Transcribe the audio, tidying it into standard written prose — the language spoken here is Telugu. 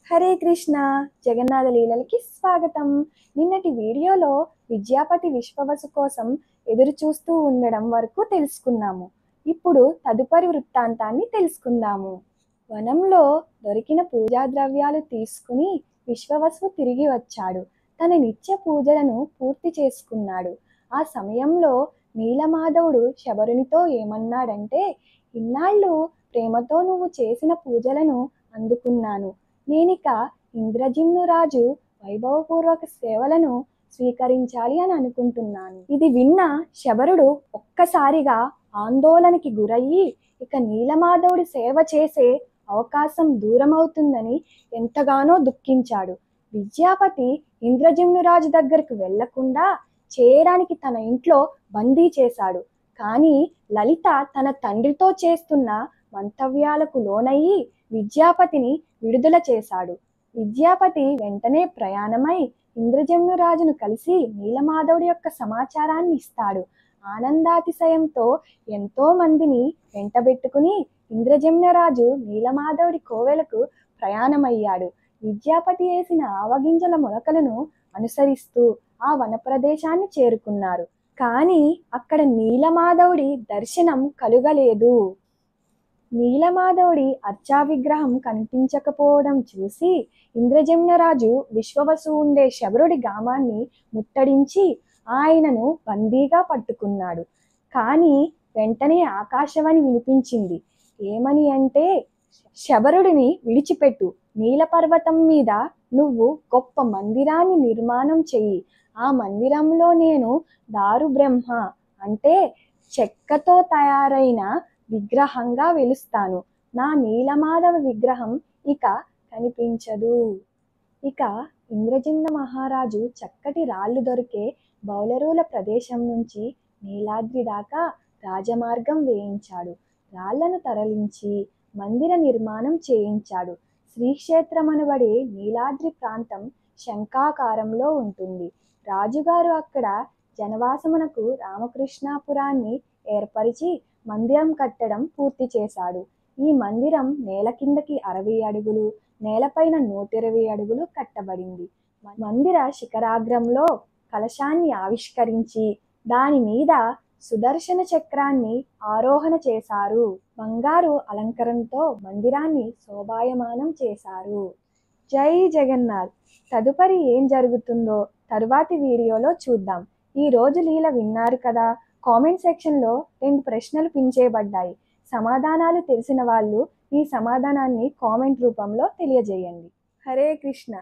హరే కృష్ణ జగన్నాథ లీలలకి స్వాగతం. నిన్నటి వీడియోలో విద్యాపతి విశ్వవసు కోసం ఎదురు చూస్తూ ఉండడం వరకు తెలుసుకున్నాము. ఇప్పుడు తదుపరి వృత్తాంతాన్ని తెలుసుకుందాము. వనంలో దొరికిన పూజా ద్రవ్యాలు తీసుకుని విశ్వవసు తిరిగి వచ్చాడు. తన నిత్య పూజలను పూర్తి చేసుకున్నాడు. ఆ సమయంలో నీలమాధవుడు శబరునితో ఏమన్నాడంటే, ఇన్నాళ్ళు ప్రేమతో నువ్వు చేసిన పూజలను అందుకున్నాను. నేనిక ఇంద్రజిమ్ను రాజు వైభవపూర్వక సేవలను స్వీకరించాలి అని అనుకుంటున్నాను. ఇది విన్న శబరుడు ఒక్కసారిగా ఆందోళనకి గురయ్యి, ఇక నీలమాధవుడి సేవ చేసే అవకాశం దూరమవుతుందని ఎంతగానో దుఃఖించాడు. విద్యాపతి ఇంద్రజిమ్ను రాజు దగ్గరకు వెళ్లకుండా చేయడానికి తన ఇంట్లో బందీ చేశాడు. కానీ లలిత తన తండ్రితో చేస్తున్న మంతవ్యాలకు లోనయ్యి విద్యాపతిని విడుదల చేశాడు. విద్యాపతి వెంటనే ప్రయాణమై ఇంద్రజమ్ను రాజును కలిసి నీలమాధవుడి యొక్క సమాచారాన్ని ఇస్తాడు. ఆనందాతిశయంతో ఎంతో మందిని వెంటబెట్టుకుని ఇంద్రజమ్నరాజు నీలమాధవుడి కోవెలకు ప్రయాణమయ్యాడు. విద్యాపతి వేసిన ఆవగింజల మొలకలను అనుసరిస్తూ ఆ వన ప్రదేశాన్ని చేరుకున్నారు. కానీ అక్కడ నీలమాధవుడి దర్శనం కలుగలేదు. నీలమాధవుడి అర్చా విగ్రహం కనిపించకపోవడం చూసి ఇంద్రజమ్నరాజు విశ్వవసు ఉండే శబరుడి గ్రామాన్ని ముట్టడించి ఆయనను బందీగా పట్టుకున్నాడు. కానీ వెంటనే ఆకాశవాణి వినిపించింది. ఏమని అంటే, శబరుడిని విడిచిపెట్టు, నీలపర్వతం మీద నువ్వు గొప్ప మందిరాన్ని నిర్మాణం చెయ్యి. ఆ మందిరంలో నేను దారు బ్రహ్మ అంటే చెక్కతో తయారైన విగ్రహంగా వెలుస్తాను. నా నీలమాధవ విగ్రహం ఇక కనిపించదు. ఇక ఇంద్రజిమ్న మహారాజు చక్కటి రాళ్ళు దొరికే బౌలరుల ప్రదేశం నుంచి నీలాద్రి దాకా రాజమార్గం వేయించాడు. రాళ్లను తరలించి మందిర నిర్మాణం చేయించాడు. శ్రీక్షేత్రం అనబడే నీలాద్రి ప్రాంతం శంఖాకారంలో ఉంటుంది. రాజుగారు అక్కడ జనవాసమునకు రామకృష్ణాపురాన్ని ఏర్పరిచి మందిరం కట్టడం పూర్తి చేశాడు. ఈ మందిరం నేల కిందకి 60 అడుగులు, నేలపైన 120 అడుగులు కట్టబడింది. మందిర శిఖరాగ్రంలో కలశాన్ని ఆవిష్కరించి దాని మీద సుదర్శన చక్రాన్ని ఆరోహణ చేశారు. బంగారు అలంకరణతో మందిరాన్ని శోభాయమానం చేశారు. జై జగన్నాథ్. తదుపరి ఏం జరుగుతుందో తరువాతి వీడియోలో చూద్దాం. ఈ రోజు లీల విన్నారు కదా. కామెంట్ సెక్షన్లో 2 ప్రశ్నలు పిన్ చేయబడ్డాయి. సమాధానాలు తెలిసిన వాళ్ళు ఈ సమాధానాన్ని కామెంట్ రూపంలో తెలియజేయండి. హరే కృష్ణ.